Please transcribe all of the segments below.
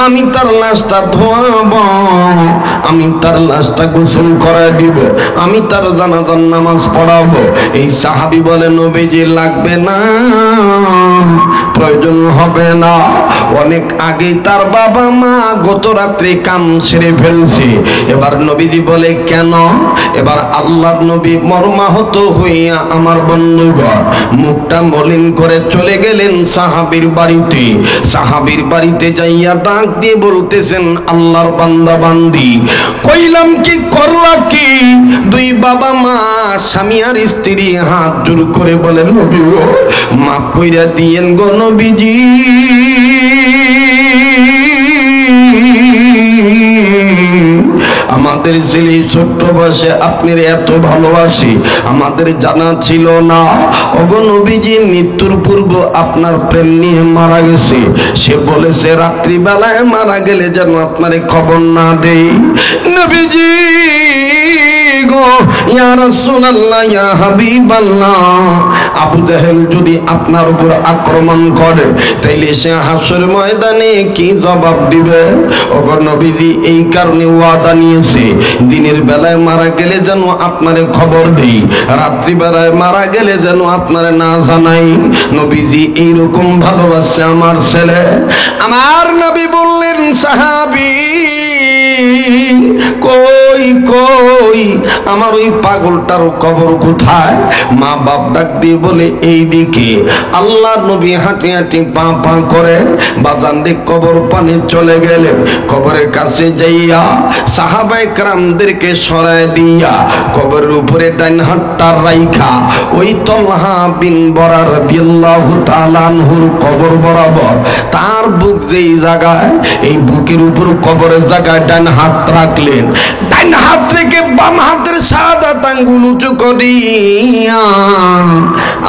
আমি তার লাশটা ধোয়াবো, আমি তার লাশটা গোসল করে দিব, আমি তার জানাজার নামাজ পড়াবো। এই সাহাবী বলে নবীজি লাগবে না, প্রয়োজন হবে না। অনেক আগে তার বাবা মা গত রাত্রে কাম সেরে ফেলছে। এবার নবীজি বলে কেন? এবার আল্লাহর নবী মর্মাহত হইয়া আমার বন্ধুগণ মুখটা মলিন করে চলে গেলেন সাহাবীর বাড়িতে। সাহাবীর বাড়িতে যাইয়া ডাক দিয়ে বলতেছেন, আল্লাহর বান্দা বান্দি, কইলাম কি করলা কি? দুই বাবা মা স্বামী আর স্ত্রী হাত জোর করে বলেন, নবী গো মাফ কইরা দিয়েন গো নবীজি, আমাদের ছেলে ছোট্ট বয়সে আপনার এত ভালোবাসি আমাদের জানা ছিল না। ওগো নবীজি মৃত্যুর পূর্ব আপনার প্রেম নিয়ে মারা গেছে। সে বলেছে রাত্রিবেলায় মারা গেলে যেন আপনারে খবর না দেই। নবীজি গো ইয়া রাসূলুল্লাহ ইয়া হাবিবাল্লাহ, আবু জাহেল যদি আপনার উপর আক্রমণ করে তাইলে সে হাসর ময়দানে কি জবাব দিবে? ওগো নবীজি এই কারণে ওয়াদা নিয়েছে দিনের বেলায় মারা গেলে যেন আপনারে খবর দেই, রাত্রি বেলায় মারা গেলে যেন আপনারে না জানাই। নবীজি এইরকম ভালোবাসে আমার ছেলে। আমার নবী বললেন, সাহাবী কই কই আমার ওই পাগলটার কবর কোথায়? মা বাপ ডাক দিয়ে বলে এইদিকে। আল্লাহ নবী হাঁটি হাঁটি পা পা করে বাজানদের কবর পানে চলে গেলেন। কবরের কাছে যাইয়া সাহাবায়ে কেরামদেরকে সরায় দিয়া কবরের উপরে ডান হাতটা রাইখা ওই তলহা বিন বরা রাদিয়াল্লাহু তাআলা আনহুর কবর বরাবর তার বুক যেই জায়গায়, এই বুকের উপর কবরের জায়গায় ডান হাত রাখলেন। ডান হাত রেখে বাম হাতের শাহাদাত আঙ্গুল উঁচু করিয়া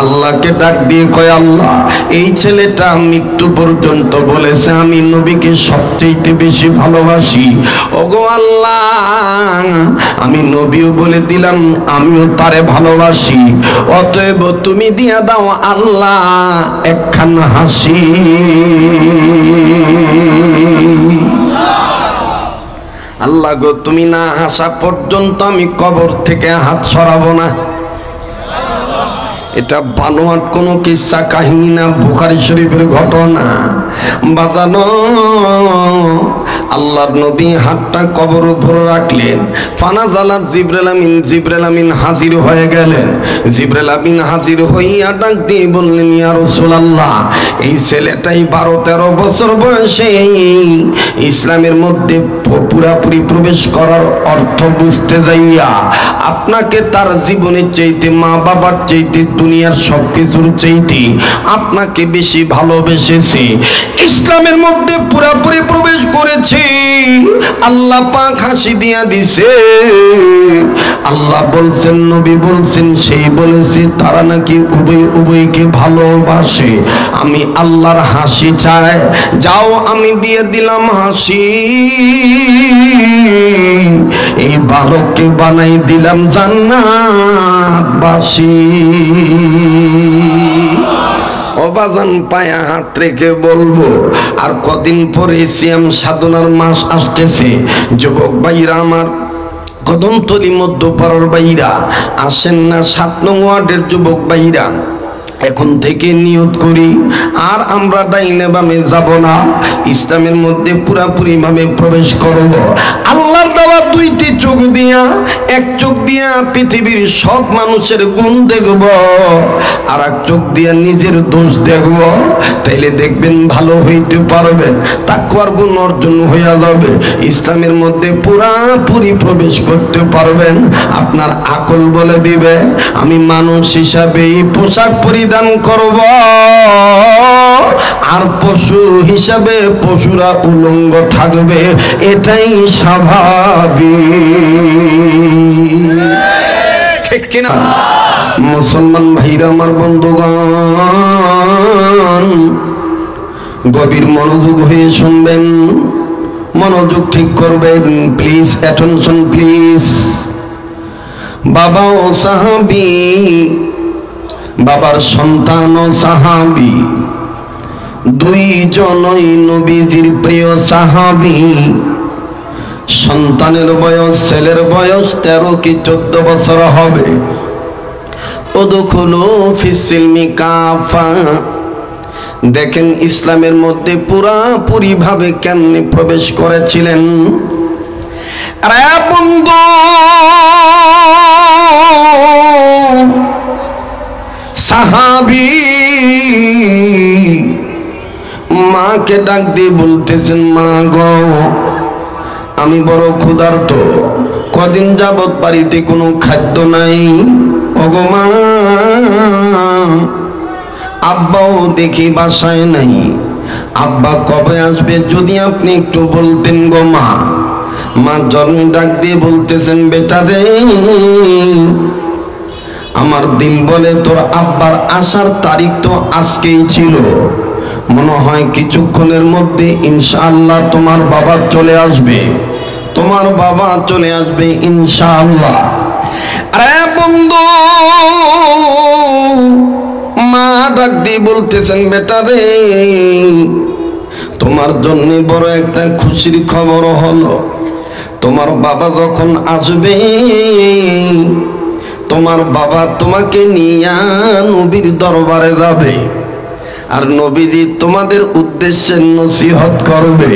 আল্লাহকে ডাক দিয়ে কয়, আল্লাহ এই ছেলেটা মৃত্যু পর্যন্ত বলেছে আমি নবীকে সবচেয়ে বেশি ভালোবাসি। ওগো আল্লাহ আমি নবীও বলে দিলাম আমিও তারে ভালোবাসি, অতএব তুমি দিয়া দাও আল্লাহ একখান হাসি। আল্লাহ গো তুমি না হাসা পর্যন্ত আমি কবর থেকে হাত সরাবো না। এটা বানোয়াট কোনো কিস্সা কাহিনী না, বুখারী শরীফের ঘটনা। বাজানো আল্লাহর নবী হাতটা কবর উপর রাখলেন। ফানাজালা জিবরাইল আমিন, জিবরাইল আমিন হাজির হয়ে গেলেন। জিবরাইল আমিন হাজির হইয়া ডাক দিয়ে বললেন, ইয়া রাসূলুল্লাহ এই ছেলেটাই 12-13 বছর বয়সে ইসলামের মধ্যে পুরাপুরি প্রবেশ করার অর্থ বুঝতে যাইয়া আপনাকে তার জীবনের চাইতে, মা বাবার চাইতে, দুনিয়ার সবকিছুর চাইতে আপনাকে বেশি ভালোবেসেছে। ইসলামের মধ্যে পুরাপুরি প্রবেশ করেছে। আল্লাহ পাক হাসি দিয়া দিছে। আল্লাহ বলছেন, নবী বলছেন, সেই বলেছে তারা নাকি উভয় উভয়কে ভালোবাসে। আমি আল্লাহর হাসি চাই, যাও আমি দিয়ে দিলাম হাসি। এই বালককে বানাই দিলাম জান্নাতবাসী। অবাজান পায়া হাত রেখে বলবো, আর কদিন পরে সিয়াম সাধনার মাস আসতেছে। যুবক ভাইরা আমার, কদমতলী মধ্যপাড়ার ভাইরা আসেন না, 7 নং ওয়ার্ডের যুবক ভাইরা এখন থেকে নিয়ত করি আর আমরা ডাইনে বামে যাব না, ইসলামের মধ্যে পুরাপুরি ভাবে প্রবেশ করব। আল্লাহর দেওয়া 2টি চোখ দিয়া, এক চোখ দিয়া পৃথিবীর সব মানুষের গুণ দেখব, আর এক চোখ দিয়া নিজের দোষ দেখব। তাইলে দেখবেন ভালো হইতে পারবেন, তাকওয়ার গুণ অর্জন হইয়া যাবে, ইসলামের মধ্যে পুরাপুরি প্রবেশ করতে পারবেন। আপনার আকল বলে দিবে আমি মানুষ হিসাবে এই পোশাক পরিধান করব, আর পশু হিসাবে পশুরা উলঙ্গ থাকবে, এটাই স্বাভাবিক। ঠিক কিনা মুসলমান ভাইরা আমার, বন্ধুগণ গভীর মনোযোগ হয়ে শুনবেন, মনোযোগ ঠিক করবেন প্লিজ, অ্যাটেনশন প্লিজ। বাবা ও সাহাবী, বাবার সন্তান ও সাহাবী, দুইজনই নবীজির প্রিয় সাহাবী। সন্তানের বয়স, ছেলের বয়স 13 কি 14 বছর হবে। উদখুলু ফিস-সিলমি কাফা, দেখেন ইসলামের মধ্যে পুরাপুরি ভাবে কেমনে প্রবেশ করেছিলেন। আরে বন্ধু, সাহাবী মাকে ডাক দিয়ে বলতেছেন, মা গো আমি বড় ক্ষুধার্ত, কদিন যাবত বাড়িতে কোনো খাদ্য নাই। ওগো মা, আব্বাও দেখি বাসায় নাই, আব্বা কবে আসবে যদি আপনি একটু বলতেন গো মা। মা জন্ম ডাক দিয়ে বলতেছেন, বেটা রে, আমার দিল বলে তোর আব্বার আসার তারিখ তো আজকেই ছিল, মনে হয় কিছুক্ষণের মধ্যে ইনশাআল্লাহ তোমার বাবা চলে আসবে, তোমার বাবা চলে আসবে ইনশাআল্লাহ। আরে বন্ধু, মা ডাক দিয়ে বলতেছেন, বেটা রে, তোমার জন্য বড় একটা খুশির খবর হলো। তোমার বাবা যখন আসবে, তোমার বাবা তোমাকে নিয়ে নবীর দরবারে যাবে, আর নবীজি তোমাদের উদ্দেশ্যে নসিহত করবে।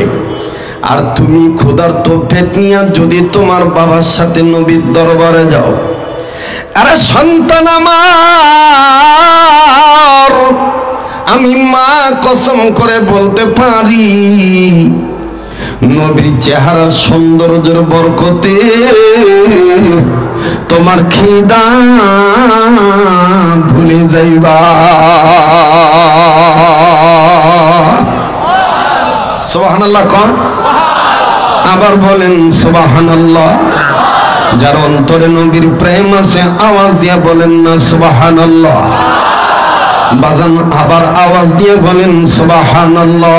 আর তুমি ক্ষুধার্ত পেট নিয়ে যদি তোমার বাবার সাথে নবীর দরবারে যাও, আরে সন্তান আমার, আমি মা কসম করে বলতে পারি, নবীর চেহারার সৌন্দর্যের বরকতে তোমার খিদা ভুলে যাইবা। সুবহানাল্লাহ কোন, আবার বলেন সুবহানাল্লাহ। যার অন্তরে নবীর প্রেম আছে আওয়াজ দিয়ে বলেন না সুবহানাল্লাহ। বাজান আবার আওয়াজ দিয়ে বলেন সুবহানাল্লাহ।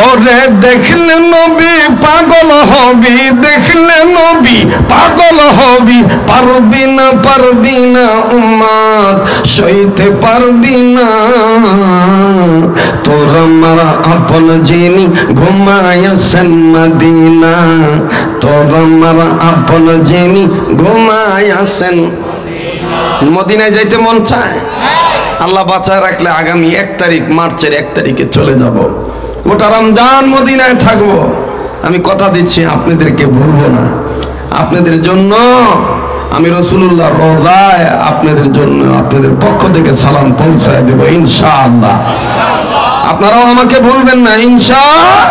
ওরে দেখলে নবী পাগল হবি, দেখলে নবী পাগল হবি, পারবি না পারবি না উম্মত সইতে পারবি না। তোর আমার আপন যিনি ঘুমায়াছেন মদিনা, তোর আমার আপন যিনি ঘুমায়াছেন। মদিনায় যাইতে মন চায়? আল্লাহ বাঁচায় রাখলে আগামী 1 তারিখ, মার্চের 1 তারিখে চলে যাব। গোটা রমজান মদিনায় থাকবো। আমি কথা দিচ্ছি আপনাদেরকে ভুলবো না। আপনাদের জন্য আমি রাসূলুল্লাহর রওজায় আপনাদের জন্য আপনাদের পক্ষ থেকে সালাম পৌঁছায় দেব ইনশাআল্লাহ। আপনারাও আমাকে ভুলবেন না ইনশাআল্লাহ।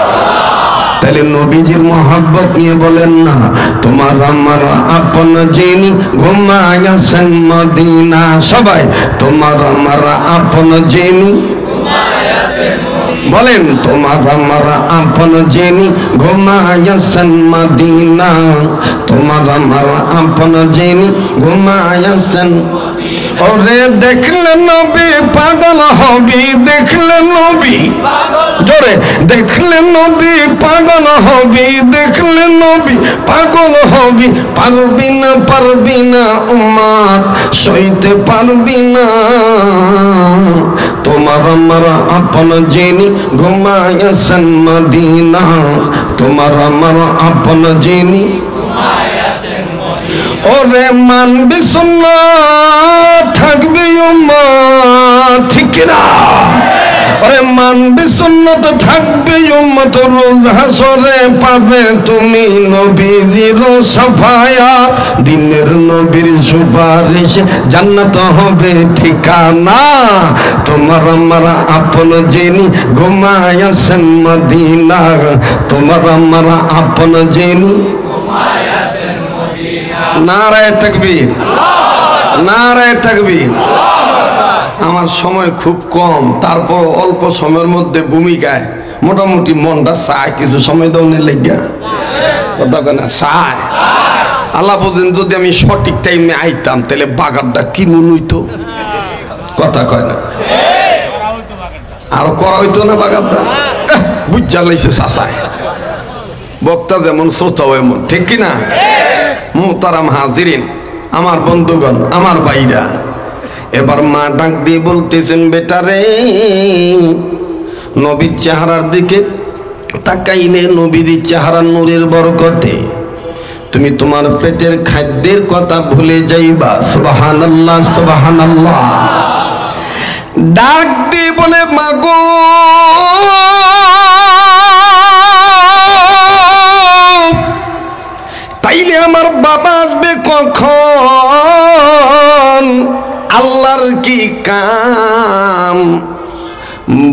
তাহলে নবীজির মহব্বত নিয়ে বলেন না, তোমার আমার আপন যিনি ঘুমায়াছেন মদিনা। সবাই তোমার আমার আপন যিনি বলেন, তোমার আমার আপন যিনি ঘুমায়াছেন মদিনা, তোমার আমার আপন যিনি ঘুমায়াছেন। ওরে দেখলে নবী পাগল হবি, দেখলে নবী জোরে, দেখলে নবী পাগল হবি, দেখলে নবী পাগল হবি, পারবি না পারবি না উম্মত সইতে পারবি না। তোমার আমার আপন যিনি ঘুমায়াছেন মদিনা, তোমার আমার আপন যিনি। ওরে মানবি সুন্নাত থাকবি উম্মত, ঠিক না? ওরে মানবি সুন্নাত থাকবে উম্মত, রোজ হাসরে পাবে তুমি নবীজির শাফায়াত। দিনের নবীর সুপারিশ জান্নাত হবে ঠিকানা। তোমার আমার আপন যিনি ঘুমায়াছেন মদিনা, তোমার আমার আপন যিনি। নারায়ে তাকবীর, নারায়ে তাকবীর। আমার সময় খুব কম, তারপর অল্প সময়ের মধ্যে ভূমিকায় মোটামুটি মনটা চায় কিছু সময় দৌড়ে লেগা কথা কেনা চায়। আল্লাহ বুঝেন, যদি আমি সঠিক টাইমে আইতাম তাহলে বাগারটা কি মন হইতো, কথা কয় না, আরো করা হইতো না বাগারটা। বুঝা লাইছে চাচায়, বক্তা যেমন শ্রোতাও এমন, ঠিক কিনা? মুহতারাম হাজিরিন, আমার বন্ধুগণ, আমার ভাইরা, এবার মা ডাক দিয়ে বলতেছেন, বেটা রে, নবীর চেহারার দিকে তাকাইলে নবীর চেহারা নূরের বরকতে তুমি তোমার পেটের খাদ্যের কথা ভুলে যাইবা। সুবহানাল্লাহ, সুবহানাল্লাহ। ডাক দিয়ে বলে, মাগো তাইলে আমার বাবা আসবে কখন? আল্লাহর কি কাম?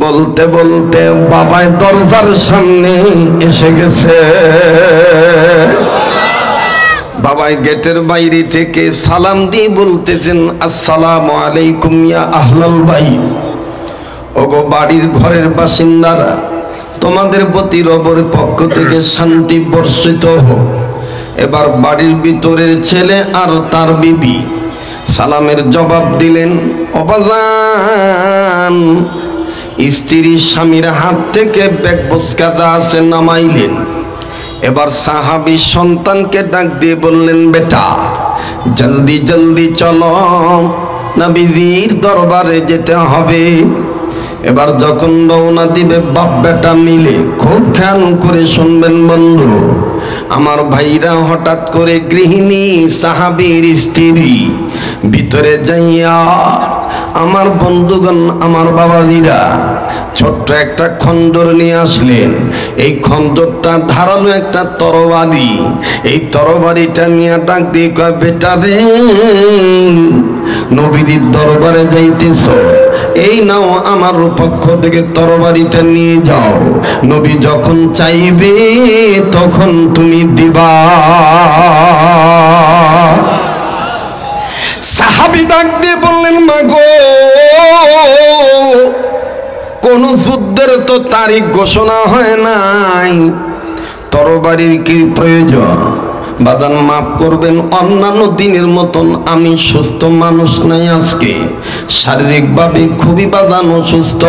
বলতে বলতে বাবাই দরজার সামনে এসে গেছে। বাবাই গেটের বাইরে থেকে সালাম দিয়ে বলতেছেন, আসসালামু আলাইকুম ইয়া আহলাল বাইত। ওগো বাড়ির ঘরের বাসিন্দারা, তোমাদের প্রতি রবের পক্ষ থেকে শান্তি বর্ষিত হোক। এবার বাড়ির ভিতরের ছেলে আর তার বিবি সালামের জবাব দিলেন, অবাজান। স্ত্রী স্বামীর হাত থেকে ব্যাগ বস্কা যা আছে নামাইলেন। এবার সাহাবী সন্তানকে ডাক দিয়ে বললেন, বেটা জলদি জলদি চলো, নবীজির দরবারে যেতে হবে। এবার যখন রওনা দিবে বাপ বেটা মিলে, খুব খেয়াল করে শুনবেন বন্ধু আমার ভাইরা, হঠাৎ করে গৃহিণী সাহাবীর স্ত্রী ভিতরে যাইয়া আমার বন্ধুগণ, আমার বাবাজিরা ছোট্ট একটা খন্দর নিয়ে আসলেন। এই খন্দরটা ধারালো একটা তরবারি। এই তরবারিটা নিয়ে ডাক দিয়ে কয়, বেটা রে, নবীজির দরবারে যাইতেছ, এই নাও আমার পক্ষ থেকে তরবারিটা নিয়ে যাও। নবী যখন চাইবে তখন তুমি দিবা। সাহাবী ডাক দিয়ে বললেন, মাগো কোন যুদ্ধের তো তারিখ ঘোষণা হয় নাই, তরবারির কি প্রয়োজন? বাদান মাফ করবেন, অন্যান্য দিনের মতন আমি সুস্থ মানুষ নাই। আজকে শারীরিকভাবে খুবই বাদান অসুস্থ।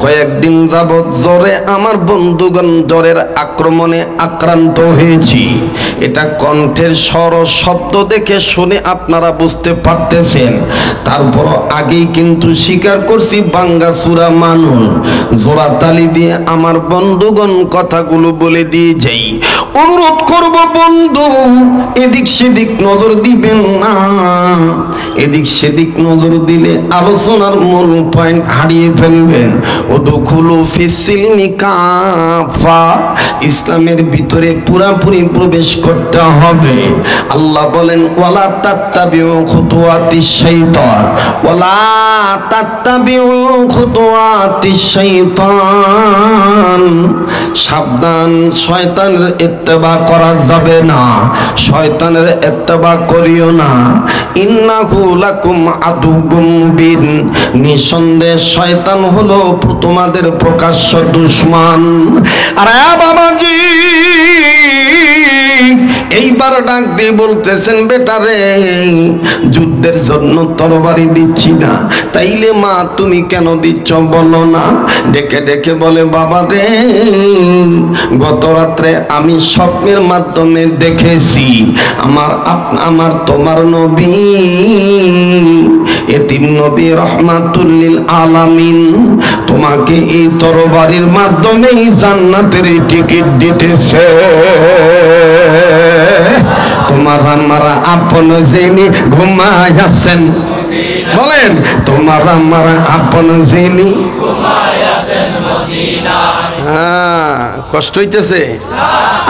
কয়েকদিন যাবৎ জ্বরে আমার বন্ধুগণ জ্বরের আক্রমণে আক্রান্ত হয়েছি। এটা কণ্ঠের স্বর শব্দ দেখে শুনে আপনারা বুঝতে পারতেছেন। তারপর আগেই কিন্তু স্বীকার করছি বাঙ্গাসুরা মানুষ। জোড়া তালি দিয়ে আমার বন্ধুগণ কথাগুলো বলে দিয়ে যাই। অনুরোধ করব বন্ধু, এদিক সেদিক নজর দিবেন না। এদিক সেদিক নজর দিলে আলোচনার মূল পয়েন্ট হারিয়ে ফেলবেন। উদখুলু ফিস-সিলমি কাফা, ইসলামের ভিতরে পুরাপুরি প্রবেশ করতে হবে। আল্লাহ বলেন, ওয়ালা তাত্তাবিউ খুতুওয়াতিশ শাইতান, ওয়ালা তাত্তাবিউ খুতুওয়াতিশ শাইতান। সাবধান, শয়তানের ইত্তেবা করা যাবে না, শয়তানের ইত্তেবা করিও না। ইন্নাহু লাকুম আদুউম মুবিন, নিঃসন্দেহে শয়তান হলো তোমাদের প্রকাশ্য দুশমন। আরে বাবাজি, এইবার ডাক দিয়ে বলতেছেন, বেটা রে, যুদ্ধের জন্য তরবারি দিচ্ছি না, তাইলে মা তুমি কেন দিচ্ছ বলো না? ডেকে ডেকে বলে, বাবা রে, গত রাত্রে আমি স্বপ্নের মাধ্যমে দেখেছি আমার তোমার নবী, এতিম নবী রহমাতুল লিল আলামিন, তোমাকে এই তরবারির মাধ্যমেই জান্নাতের টিকিট দিতেছে। তোমার আমার আপন যিনি ঘুমায় আছেন, বলেন, তোমার আমার আপন যিনি ঘুমায় আছেন মদিনায়। হ্যাঁ, কষ্ট হইতেছে?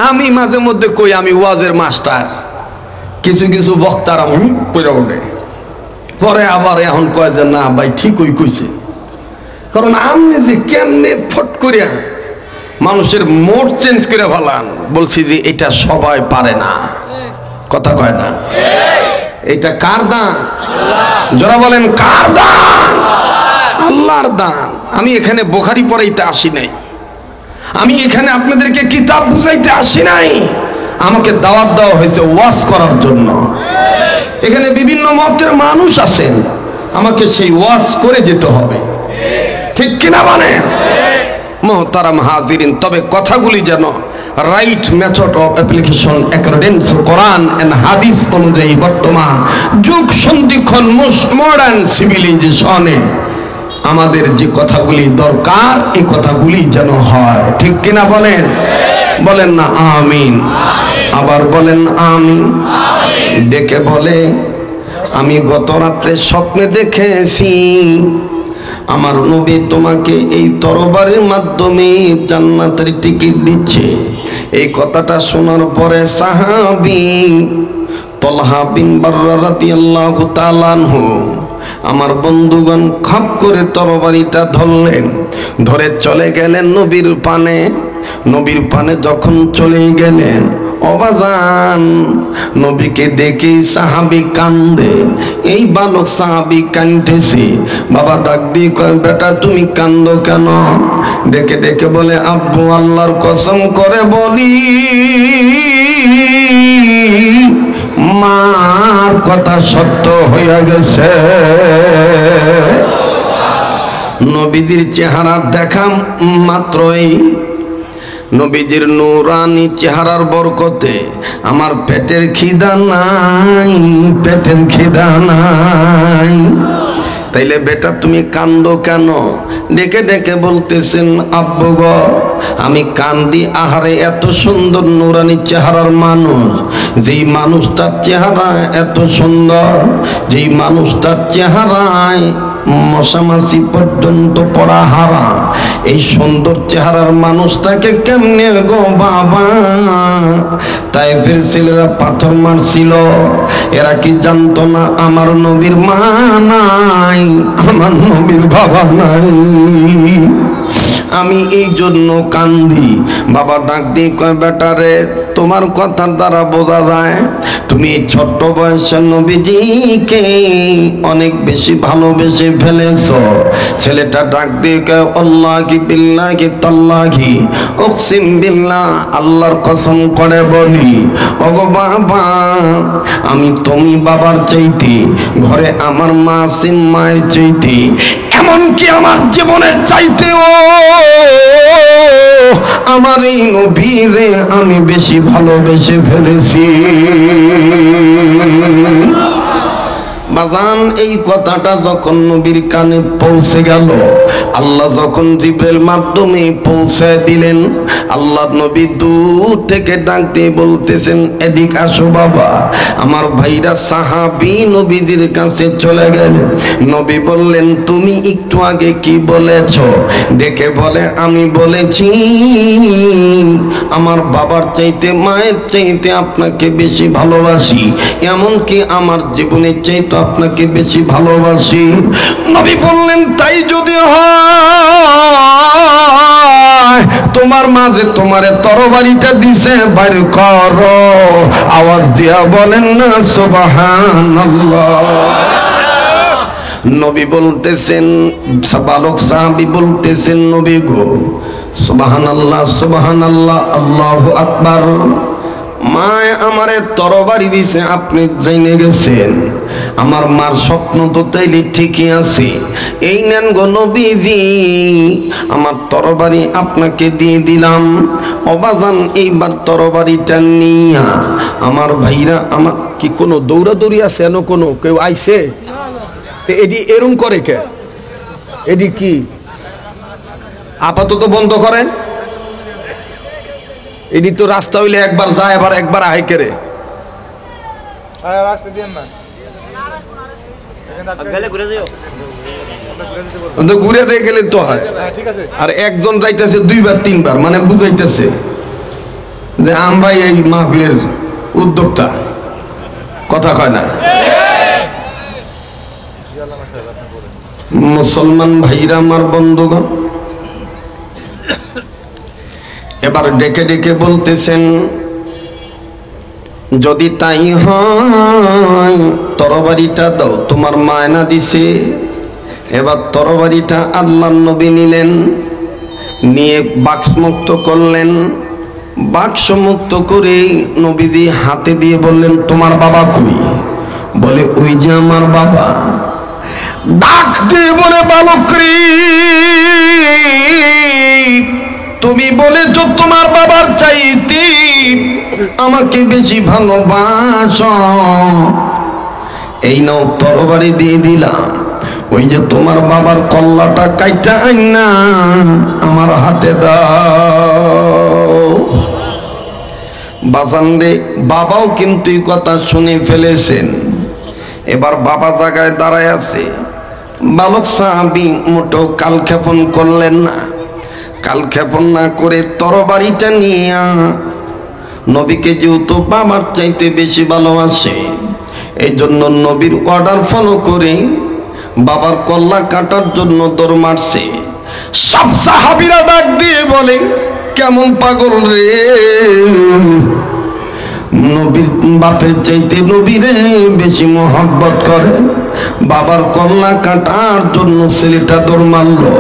আমি মাঝে মধ্যে কই আমি ওয়াজের মাস্টার, কিছু কিছু বক্তারা পড়ে ওঠে, পরে আবার এখন কয় যে না ভাই ঠিকই কইছে। কারণ আমি যে কেমনে ফট করিয়া মানুষের মোড চেঞ্জ করে ভালান, বলছি যে এটা সবাই পারে না। কথা কয় না? এটা কার দান? যারা বলেন কার দান? আল্লাহর দান। আমি এখানে বুখারী পড়াইতে আসি নাই, আমি এখানে আপনাদেরকে কিতাব বুঝাইতে আসি নাই। আমাকে দাওয়াত দেওয়া হয়েছে ওয়াজ করার জন্য। এখানে বিভিন্ন মতের মানুষ আছেন, আমাকে সেই ওয়াজ করে যেতে হবে, ঠিক কিনা? মানে মোহতারাম হাজিরিন, তবে কথাগুলি যেন right method of application accordings to Quran and Hadith অনুযায়ী বর্তমান যুগ সন্ধিক্ষণ মডার্ন সিভিলাইজেশনে আমাদের যে কথাগুলি দরকার এই কথাগুলি যেন হয়, ঠিক কিনা বলেন? বলেন না আমিন? আবার বলেন আমিন। ডেকে বলে, আমি গত রাত্রে স্বপ্নে দেখেছি আমার নবী তোমাকে এই তরবারির মাধ্যমে জান্নাতের টিকিট দিচ্ছে। এই কথাটা শোনার পরে সাহাবী তলহা বিন বাররা রাদিয়াল্লাহু তাআলা আনহু আমার বন্ধুগণ খপ করে তরবারিটা ধরলেন, ধরে চলে গেলেন নবীর পানে। নবীর পানে যখন চলে গেলেন, অবাজান নবীকে দেখে সাহাবী কান্দে। এই বালক সাহাবী কাঁদতেছে। বাবা ডাক দিয়ে কয়, বেটা তুমি কান্দো কেন? ডেকে ডেকে বলে, আব্বু আল্লাহর কসম করে বলি মার কথা সত্য হইয়া গেছে। নবীজির চেহারা দেখা মাত্রই, নবীজির নূরানি চেহারার বরকতে আমার পেটের খিদা নাই, পেটের খিদা নাই। তাইলে বেটা তুমি কান্দো কেন? ডেকে ডেকে বলতেছেন, আব্বু গো আমি কান্দি আহারে এত সুন্দর নূরানি চেহারার মানুষ, যেই মানুষটার চেহারা এত সুন্দর, যেই মানুষটার চেহারায় মশামাছি পর্যন্ত পড়া হারা, এই সুন্দর চেহারার মানুষটাকে কেমনে গো বাবা তাইফের ছেলেরা পাথর মারছিল, এরা কি জানতো না আমার নবীর মা নাই, আমার নবীর বাবা নাই? আমি এই জন্য কান্দি। বাবা ডাক দিয়ে কয়, বেটা রে তোমার কথার দ্বারা বোঝা যায় তুমি ছোট্ট বয়সের নবীজিকে অনেক বেশি ভালোবেসে ফেলেছ। ছেলেটা ডাক দিয়ে কয়, আল্লাহি বিল্লাহি তাল্লাহি উকসিম বিল্লাহ, আল্লাহর কসম করে বলি ওগো বাবা আমি তুমি বাবার চাইতে, ঘরে আমার মা আছে মায়ের চাইতে, এমনকি আমার জীবনের চাইতেও আমার এই নবীরে আমি বেশি ভালোবেসে ফেলেছি। বাজান এই কথাটা যখন নবীর কানে পৌঁছে গেল, আল্লাহ যখন জিবরাইল মাধ্যমে পৌঁছে দিলেন, আল্লাহ নবী দূর থেকে ডাক দিয়ে বলতেছেন, এদিক আসো বাবা। আমার ভাইরা সাহাবী নবীদের কাছে চলে গেলেন। নবী বললেন, তুমি একটু আগে কি বলেছ? ডেকে বলে, আমি বলেছি আমার বাবার চাইতে মায়ের চাইতে আপনাকে বেশি ভালোবাসি, এমনকি আমার জীবনের চাইতে আপনাকে বেশি ভালোবাসি। নবী বললেন, তাই যদি হয় তোমার মাঝে তোমারে তরবারিটা দিছে, বাইর করো। আওয়াজ দিয়া বলেন না সুবহানাল্লাহ। নবী বলতেছেন, বালক সাহাবী বলতেছেন, নবী গো সুবহানাল্লাহ সুবহানাল্লাহ আল্লাহু আকবার। মায় আমারে তরবারি দিছে, আপনি জেনে গেছেন। আমার মার স্বপ্ন তো তাইলে ঠিকই আছে। এই নেন গো নবীজি, আমার তরবারি আপনাকে দিয়ে দিলাম। অবাজান এইবার তরবারিটা নিয়া আমার ভাইরা, আমার কি কোনো দৌড়াদৌড়ি আছে? এন কোনো কেউ আইছে? এডি এরম করে কে? এডি কি আপাতত বন্ধ করেন। এডি তো রাস্তা হইলে একবার যায় আবার একবার আহে কেরে। ঘুরে দিয়ে গেলে তো হয়। আর একজন যাইতেছে দুইবার তিনবার, মানে বুঝাইতেছে যে আমরা এই মাহফিলের উদ্যোক্তা, কথা কয় না। মুসলমান ভাইরা আমার বন্ধুগণ, এবার ডেকে ডেকে বলতেছেন, যদি তাই হয় তরবারিটা দাও, তোমার মায়না দিছে। এবার তরবারিটা আল্লাহর নবী নিলেন, নিয়ে বাক্স মুক্ত করলেন। বাক্স মুক্ত করে নবীজি হাতে দিয়ে বললেন, তোমার বাবা কই? বলে, ওই যে আমার বাবা। ডাক দিয়ে বলে, বালক রে তুমি বলেছো তোমার বাবার চাইতে আমাকে বেশি ভালোবাসো, এই নাও তরবারি দিয়ে দিলাম, ওই যে তোমার বাবার কল্লাটা কাইটা আইনা আমার হাতে দাও। বাজান রে, বাবাও কিন্তু এই কথা শুনে ফেলেছেন। এবার বাবা জায়গায় দাঁড়ায় আছে। বালক সাহাবী মোটেও কালক্ষেপণ করলেন না। কালক্ষেপণ না করে তরবারিটা নিয়ে নবীকে যেহেতু বাবার চাইতে বেশি ভালোবাসে, এই জন্য নবীর অর্ডার ফলো করে বাবার কল্লা কাটার জন্য দৌড় মারছে। সব সাহাবীরা ডাক দিয়ে বলে, কেমন পাগল রে, নবীর বাপের চাইতে নবীরে বেশি মোহাব্বত করে, বাবার কল্লা কাটার জন্য ছেলেটা দৌড় মারলো।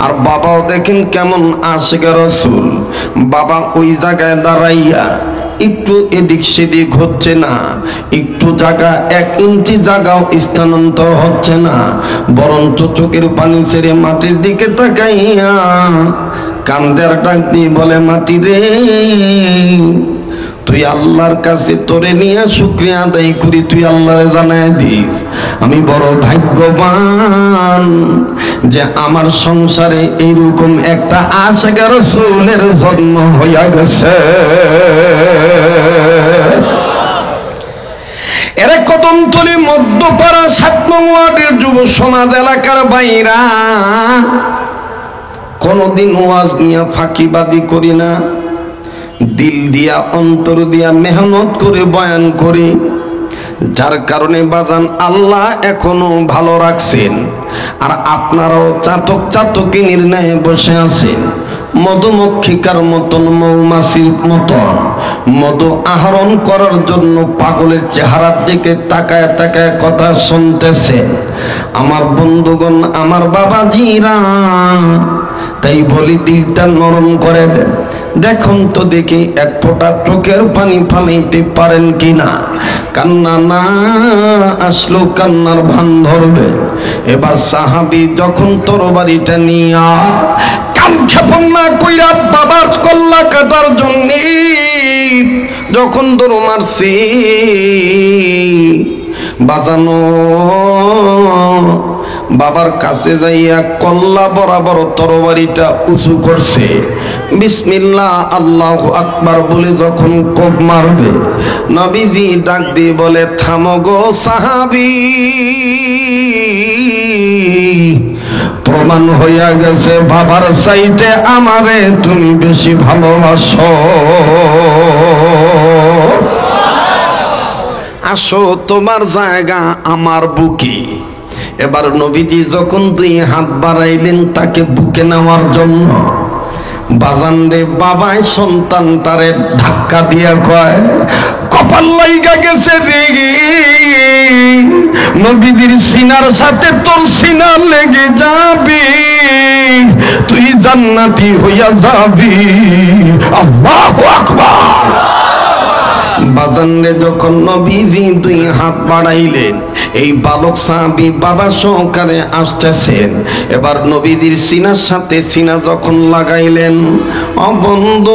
আর বাবাও দেখেন কেমন আশিক রাসূল, বাবা ওই জায়গায় দাঁড়াইয়া একটু এদিক সেদিক হচ্ছে না, একটু জায়গা 1 ইঞ্চি জায়গাও স্থানান্তর হচ্ছে না, বরঞ্চ চোখের পানি ছেড়ে মাটির দিকে তাকাইয়া কান্দের ডাক দিয়ে বলে, মাটি রে, তুই আল্লাহর কাছে তোরে নিয়ে শুকরিয়া আদায় করি, তুই আল্লাহরে জানায় দিস আমি বড় ভাগ্যবান যে আমার সংসারে এইরকম একটা আশিক রাসূলের জন্ম হইয়া গেছে। এরে কদমতলী মধ্যপাড়া 7 নং ওয়ার্ডের যুব সমাজ এলাকার বাইরা, কোনদিন ওয়াজ নিয়ে ফাঁকিবাজি করি না, দিল দিয়া অন্তর দিয়া মেহনত করে বয়ান করি, যার কারণে বাজান আল্লাহ এখনো ভালো রাখছেন। আর আপনারাও চাতক চাতকিনীর ন্যায় বসে আছেন, মধুমক্ষিকার মতন, মৌমাছির মতন মধু আহরণ করার জন্য পাগলের চেহারার দিকে তাকায় তাকায় কথা শুনতেছেন। আমার বন্ধুগণ, আমার বাবাজিরা, তাই বলি দিলটা নরম করে দেন। দেখুন তো দেখি 1 ফোঁটা চোখের পানি ফালাইতে পারেন কিনা। কান্না না আসলো কান্নার ভান ধরবে। এবার সাহাবী যখন তরবারিটা নিয়া কালক্ষেপণ না কইরা বাবার কল্লা কাটার জন্য যখন দৌড় মারছি, বাজানো বাবার কাছে যাইয়া কল্লা বরাবর তরবারিটা উঁচু করছে, বিসমিল্লাহ আল্লাহু আকবার বলে যখন কোপ মারবে, নবীজি ডাক দিয়ে বলে, থামো গো সাহাবী, প্রমাণ হইয়া গেছে বাবার চাইতে আমারে তুমি বেশি ভালোবাসো, আসো তোমার জায়গা আমার বুকে। এবার নবীজি যখন 2 হাত বাড়াইলেন তাকে বুকে নেওয়ার জন্য, বাজান রে, বাবাই সন্তানটারে ধাক্কা দিয়া কয়, কপাল লাইগা গেছে রে, নবীজির সিনার সাথে তোর সিনা লেগে যাবি, তুই জান্নাতি হইয়া যাবি। আল্লাহু আকবার। বাজানে যখন নবীজি 2 হাত বাড়াইলেন, এই বালক সাহাবী বাবা সহকারে আসতেছেন। এবার নবীজির সিনার সাথে সিনা যখন লাগাইলেন, অবন্ধ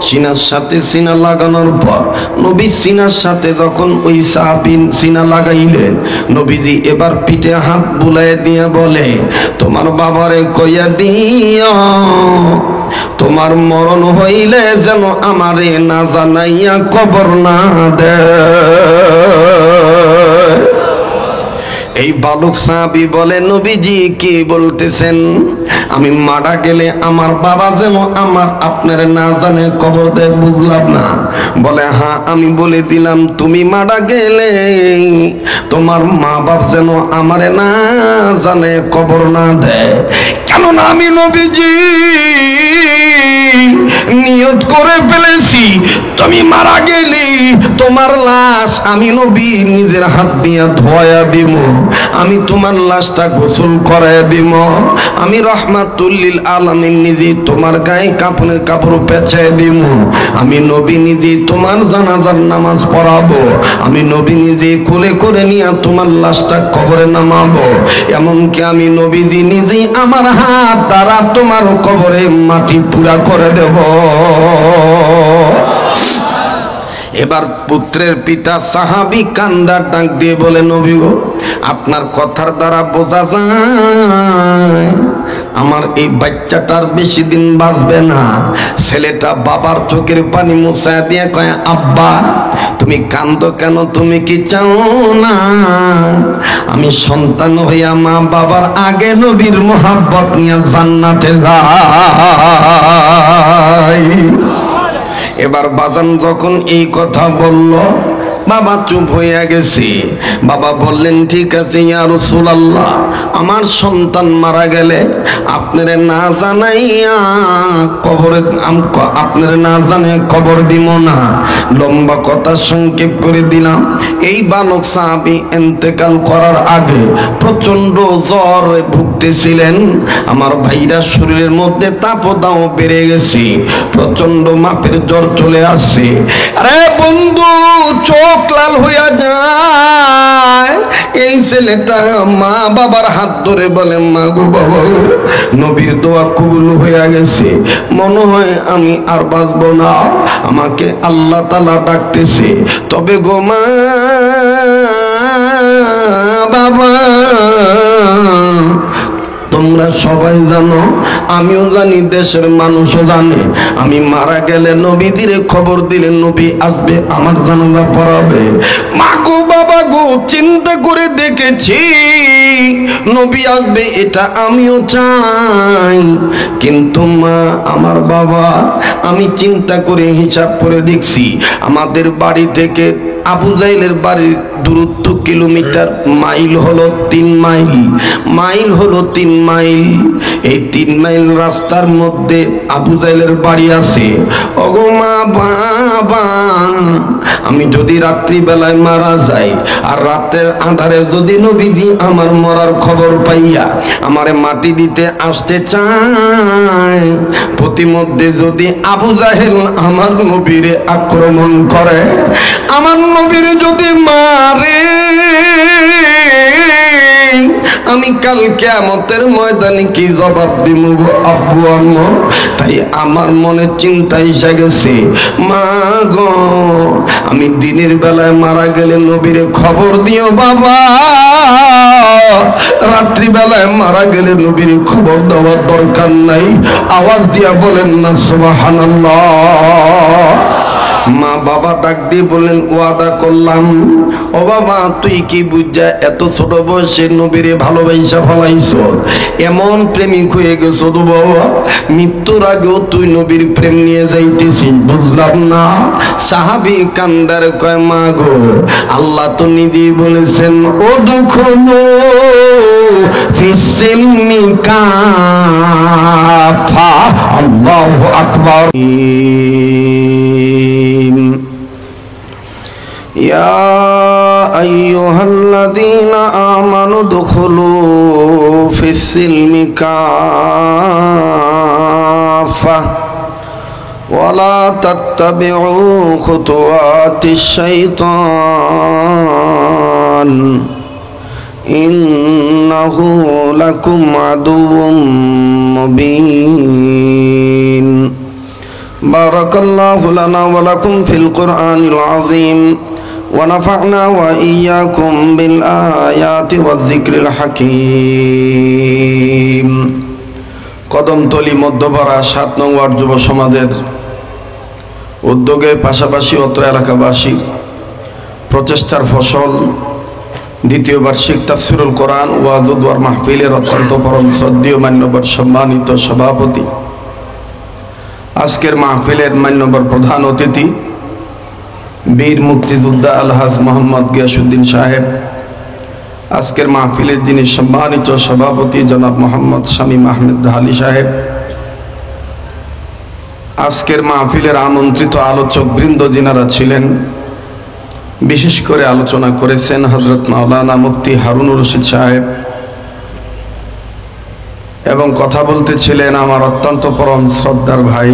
সিনার সাথে সিনা লাগানোর পর নবী সিনার সাথে যখন ওই সাহাবী সিনা লাগাইলেন, নবীজি এবার পিঠে হাত বুলাই দিয়ে বলে, তোমার বাবারে কইয়া দিও তোমার মরণ হইলে যেন আমারে না জানাইয়া কবর না দে। এই বালক সাহাবী বলে, নবীজি কি বলতেছেন? আমি মারা গেলে আমার বাবা যেন আমার আপনার না জানে কবর দেয়, বুঝলাম না। বলে, হ্যাঁ আমি বলে দিলাম, তুমি মারা গেলে তোমার মা বাপ যেন আমারে না জানে কবর না দেয়, কেননা আমি নবীজি নিয়ত করে ফেলেছি তুমি মারা গেলি তোমার লাশ আমি নবী নিজের হাত দিয়ে ধোয়া দিব, আমি তোমার লাশটা গোসল করায় দিব, আমি রহমাতুল লিল আলামিন নিজে তোমার গায়ে কাফনের কাপড় পেঁচায় দিব, আমি নবী নিজে তোমার জানাজার নামাজ পড়াবো, আমি নবী নিজে কোলে করে নিয়ে তোমার লাশটা কবরে নামাবো, এমনকি আমি নবীজি নিজেই আমার হাত দ্বারা তোমার কবরে মাটি পুরা করে দেব। এবার পুত্রের পিতা সাহাবী কান্দার ডাক দিয়ে বলে, নবী গো, আপনার কথার দ্বারা বোঝা যায় আমার এই বাচ্চাটার বেশি দিন বাঁচবে না। ছেলেটা বাবার চোখের পানি মুছায় দিয়ে কয়, আব্বা তুমি কান্দো কেন, তুমি কি চাও না আমি সন্তান হইয়া মা বাবার আগে নবীর মোহাব্বত নিয়ে জান্নাতে যাই? এবার বাজান যখন এই কথা বলল, বাবা চুপ হইয়া গেছে। বাবা বললেন, ঠিক আছে ইয়া রাসূলুল্লাহ, আমার সন্তান মারা গেলে আপনারে না জানাইয়া কবরে আপনারে না জানিয়ে কবর দিব না। লম্বা কথা সংক্ষেপ করে দিলাম, এই বালক সাহাবী ইন্তেকাল করার আগে প্রচন্ড জ্বরে ভুগতেছিলেন। আমার ভাইরা শরীরের মধ্যে তাপদাহ বেড়ে গেছে, প্রচন্ড মাপের জ্বর চলে আসছে। আরে বন্ধু, চোখ লাল হইয়া যায়। এই ছেলেটা মা বাবার হাত ধরে বলে, মা গো বাবা, নবীর দোয়া কবুল হইয়া গেছে, মনে হয় আমি আর বাঁচবো না, আমাকে আল্লাহ তাআলা ডাকতেছে। তবে গো মা বাবা, তোমরা সবাই জানো, আমিও জানি, দেশের মানুষও জানে, আমি মারা গেলে নবীজিরে খবর দিলে নবী আসবে আমার জানাজা পড়াবে। মা গো বাবা গো, চিন্তা করে দেখেছি নবী আসবে, এটা আমিও চাই, কিন্তু মা আমার বাবা, আমি চিন্তা করে হিসাব করে দেখছি আমাদের বাড়ি থেকে আবু জাহেলের বাড়ির দূরত্ব কিলোমিটার, মাইল হলো 3 মাইল, মাইল হলো 3 মাইল। এই 3 মাইল রাস্তার মধ্যে আবু জাহেলের বাড়ি আছে। ওগো মা বাবা, আমি যদি রাত্রিবেলায় মারা যাই আর রাতের আঁধারে যদি নবীজি আমার মরার খবর পাইয়া আমারে মাটি দিতে আসতে চায়, প্রতিমধ্যে যদি আবু জাহেল আমার নবীরে আক্রমণ করে, আমার নবীরে যদি মারে, আমি কাল কিয়ামতের ময়দানে কি জবাব দিব গো আব্বু আম্মু? তাই আমার মনে চিন্তা এসে গেছে, মা গো, আমি দিনের বেলায় মারা গেলে নবীরে খবর দিও বাবা, রাত্রি বেলায় মারা গেলে নবীর খবর দেওয়ার দরকার নাই। আওয়াজ দিয়া বলেন না সুবহানাল্লাহ। মা বাবা ডাক দিয়ে বললেন, ওয়াদা করলাম। ও বাবা, তুই কি বুঝা এত ছোট বয়সে নবীরে ভালোবাসা ফলাইছ, এমন প্রেমিক হয়ে গেছো তো বাবা, মৃত্যুর আগেও তুই নবীর প্রেম নিয়ে যাইতেছিস, বুঝলাম না। সাহাবী কান্দার কয়, মা গো, আল্লাহ তো নিজেই বলেছেন, ও দুখনো ফিসিলমি কাফা, আল্লাহু আকবার। يا أيها الذين آمنوا ادخلوا في السلم كافة ولا تتبعوا خطوات الشيطان إنه لكم عدو مبين بارك الله لنا ولكم في القرآن العظيم ونفعنا وإياكم بالآيات والذكر الحكيم। কদমতলী মধ্যপাড়া 7 নং ওয়ার্ড যুব সমাজের উদ্যোগে পাশাপাশি অত্র এলাকাবাসীর প্রচেষ্টার ফসল দ্বিতীয় বার্ষিক তাফসিরুল কোরআন ওয়াজ ও দোয়ার মাহফিলের অত্যন্ত পরম শ্রদ্ধেয় মান্যবর সম্মানিত সভাপতি, আজকের মাহফিলের মান্যবর প্রধান অতিথি বীর মুক্তিযোদ্ধা আলহাজ মোহাম্মদ গিয়াসউদ্দিন সাহেব, আজকের মাহফিলের যিনি সম্মানিত সভাপতি জনাব মোহাম্মদ শামীম আহমেদ হালি সাহেব, আজকের মাহফিলের আমন্ত্রিত আলোচক বৃন্দ যিনারা ছিলেন, বিশেষ করে আলোচনা করেছেন হযরত মাওলানা মুফতি হারুনুর রশিদ সাহেব, এবং কথা বলতেছিলেন আমার অত্যন্ত পরম শ্রদ্ধার ভাই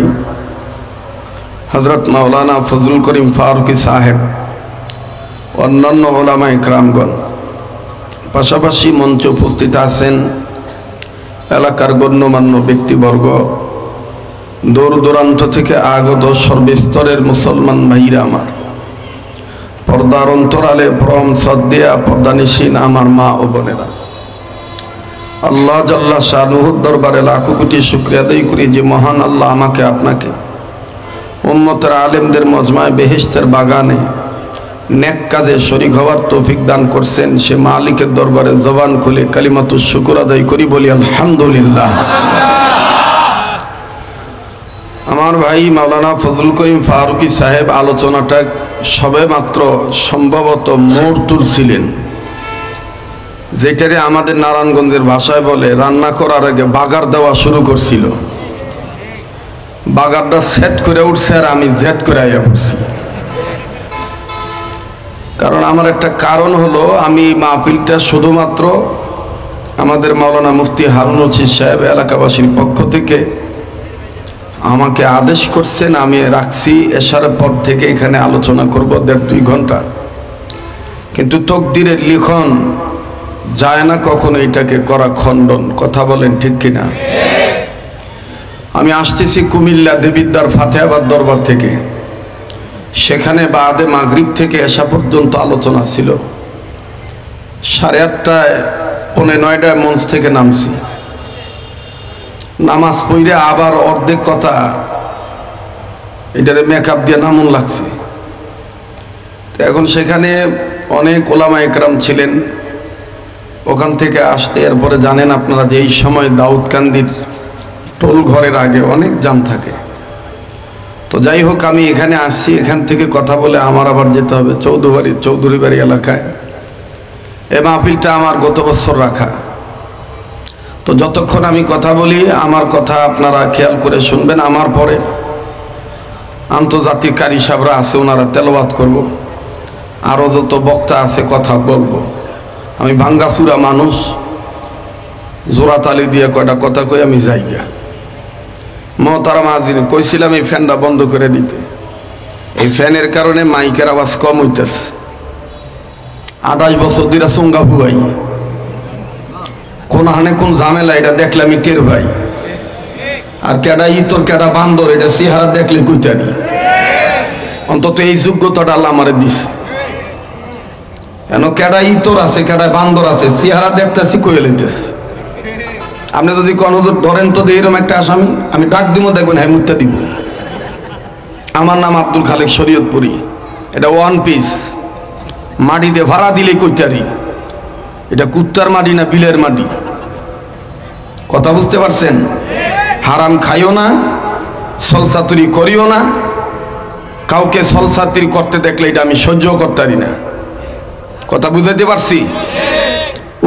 হযরত মাওলানা ফজলুল করিম ফারুকী সাহেব, অন্যান্য ওলামা ইকরামগণ। পাশাপাশি মঞ্চে উপস্থিত আছেন এলাকার গণ্যমান্য ব্যক্তিবর্গ, দূর দূরান্ত থেকে আগত সর্বস্তরের মুসলমান ভাইরা আমার, পর্দার অন্তরালে পরম শ্রদ্ধেয়া পর্দানিসীন আমার মা ও বোনেরা, আল্লাহ জাল্লা শানুহুর দরবারে লাখো কোটি শুকরিয়া আদায় করি যে মহান আল্লাহ আমাকে আপনাকে উম্মতের আলেমদের মজমায় বেহেশতের বাগানে নেক কাজে শরীক হওয়ার তৌফিক দান করছেন। সে মালিকের দরবারে জবান খুলে কালিমাতুশ শুকর আদায় করি, বলি আলহামদুলিল্লাহ। আমার ভাই মাওলানা ফজলুল করিম ফারুকী সাহেব আলোচনাটা সবে মাত্র সম্ভবত মোড় তুলছিলেন, যেটারে আমাদের নারায়ণগঞ্জের ভাষায় বলে রান্না করার আগে বাগার দেওয়া শুরু করছিল। বাগারটা সেট করে উঠছে আর আমি জেট করে আইয়া পড়ছি। কারণ আমার একটা কারণ হলো, আমি মাহফিলটা শুধুমাত্র আমাদের মাওলানা মুফতি হারুনুর রশিদ সাহেব এলাকাবাসীর পক্ষ থেকে আমাকে আদেশ করছেন, আমি রাখছি এশার পর থেকে এখানে আলোচনা করব 1.5-2 ঘন্টা। কিন্তু তকদিরের লিখন যায় না কখনো এটাকে করা খণ্ডন। কথা বলেন ঠিক কিনা? আমি আসতেছি কুমিল্লা দেবিদ্দার ফাতেহাবাদ দরবার থেকে, সেখানে বাদে মাগরিব থেকে এশা পর্যন্ত আলোচনা ছিল। 8:30টায় 8:45টায় মঞ্চ থেকে নামছি, নামাজ পড়ে আবার অর্ধেক কথা এটারে মেকআপ দিয়ে নামুন লাগছে। এখন সেখানে অনেক ওলামা একরাম ছিলেন, ওখান থেকে আসতে এরপরে জানেন আপনারা যে এই সময় দাউদকান্দির টোল ঘরের আগে অনেক জ্যাম থাকে। তো যাই হোক, আমি এখানে আসছি, এখান থেকে কথা বলে আমার আবার যেতে হবে চৌধুরী বাড়ি এলাকায়। এই মাহফিলটা আমার গত বছর রাখা। তো যতক্ষণ আমি কথা বলি আমার কথা আপনারা খেয়াল করে শুনবেন। আমার পরে আন্তর্জাতিক কারি সাহেবরা আছে, ওনারা তেলাওয়াত করব, আরও যত বক্তা আছে কথা বলবো। আমি ভাঙ্গাচুরা মানুষ, জোড়া তালি দিয়ে কয়টা কথা কই আমি যাইগা। মহতারাম হাজির, কইছিলাম এই ফ্যানটা বন্ধ করে দিতে। এই ফ্যানের কারণে মাইকের আওয়াজ কম হইতেছে। 28 বছর ধরে চুঙ্গা ফুয়াই, কোন হানে কোন ঝামেলা এটা দেখলে আমি টের ভাই। আর কেডা ইতর কেডা বান্দর এটা চেহারা দেখলে কইতানি। অন্তত এই যোগ্যতাটা আল্লাহ আমারে দিছে। কেন কেডা ইতর আছে কেডা বান্দর আছে, চেহারা দেখতেছি কইয়া লইতেছে। আপনি যদি কোনো ধরেন তো এরকম একটা আসামি, আমি ডাক দিব, দেখবেন হ্যাঁ মুক্তা দিব। আমার নাম আব্দুল খালেক শরীয়তপুরি। এটা 1 পিস মাটিতে ভাড়া দিলে কইতারি। এটা কুত্তার মাটি না বিলের মাটি, কথা বুঝতে পারছেন? হারাম খাইও না, সলসাতুরি করিও না। কাউকে সলসাতুরি করতে দেখলে এটা আমি সহ্য করতে পারি না। কথা বুঝাইতে পারছি?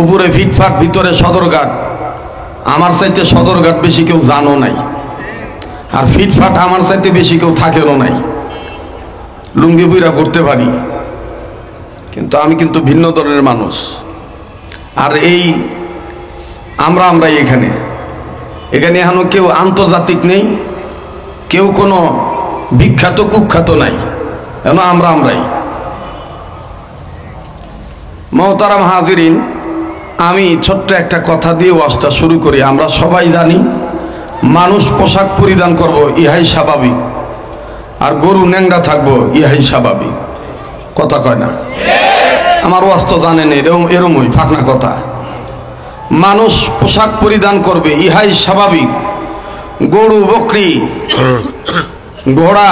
উপরে ফিটফাট, ভিতরে সদরঘাট। আমার চাইতে সদরঘাট বেশি কেউ জানো নাই, আর ফিটফাট আমার চাইতে বেশি কেউ থাকেও নাই। লুঙ্গি বুইরা করতে পারি, কিন্তু আমি কিন্তু ভিন্ন ধরনের মানুষ। আর এই আমরাই এখানে এখনো কেউ আন্তর্জাতিক নেই, কেউ কোনো বিখ্যাত কুখ্যাত নাই, কেন আমরাই। মহতারাম হাজিরিন, আমি ছোট্ট একটা কথা দিয়ে ওয়াজটা শুরু করি। আমরা সবাই জানি মানুষ পোশাক পরিধান করব, ইহাই স্বাভাবিক, আর গরু ন্যাংরা থাকবো, ইহাই স্বাভাবিক। কথা কয় না? আমার ওয়াজ তো জানেন এরমই ফাঁকনা কথা। মানুষ পোশাক পরিধান করবে, ইহাই স্বাভাবিক। গরু বকরি ঘোড়া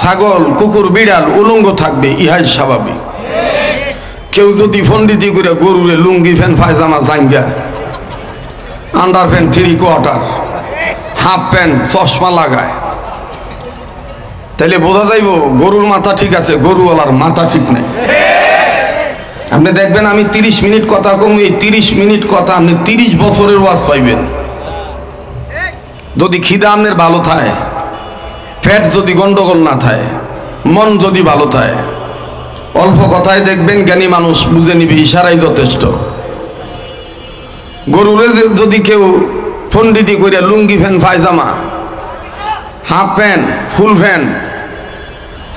ছাগল কুকুর বিড়াল উলঙ্গ থাকবে, ইহাই স্বাভাবিক। কেউ যদি ফন্ডিতি করে গরুরে লুঙ্গি ফ্যান পায়জামা জাঙ্গা underpant 3 quarter half pant চশমা লাগায়, তাহলে বোঝা যাইব গরুর মাথা ঠিক আছে, গরুওয়ালার মাথা ঠিক নাই। আপনি দেখবেন আমি 30 মিনিট কথা কম, এই 30 মিনিট কথা আপনি 30 বছরের ওয়াজ পাইবেন। যদি খিদা আপনার ভালো থাকে, পেট যদি গন্ডগোল না থাকে, মন যদি ভালো থাকে, অল্প কথায় দেখবেন জ্ঞানী মানুষ বুঝে নিবে, ইশারাই যথেষ্ট। গরুরে যদি কেউ পন্ডিতি করে লুঙ্গি ফ্যান, পায়জামা, হাফ প্যান্ট, ফুল প্যান্ট,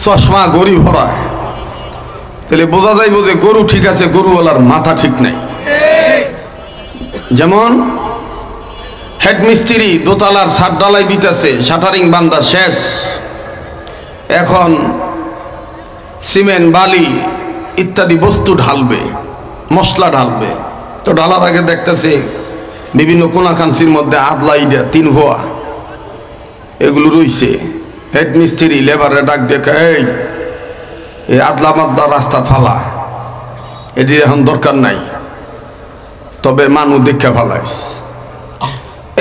চশমা গড়ি ভরায়, তাহলে বোঝা যাইব যে গরু ঠিক আছে, গরুওয়ালার মাথা ঠিক নাই। যেমন হেড মিস্ত্রি দোতলার ছাদ ঢালাই দিতেছে, শাটারিং বান্ধা শেষ, এখন সিমেন্ট, বালি ইত্যাদি বস্তু ঢালবে, মশলা ঢালবে, তো ঢালার আগে দেখতেছে বিভিন্ন কোনাকাঞ্চির মধ্যে আদলা ইটা 3 ভোয়া এগুলো রইছে। হেড মিস্ত্রি লেবারে ডাক দেখে, এই আদলা মাদলা রাস্তা ফালা, এটি এখন দরকার নাই, তবে মানুষ দেখে ফালাইস।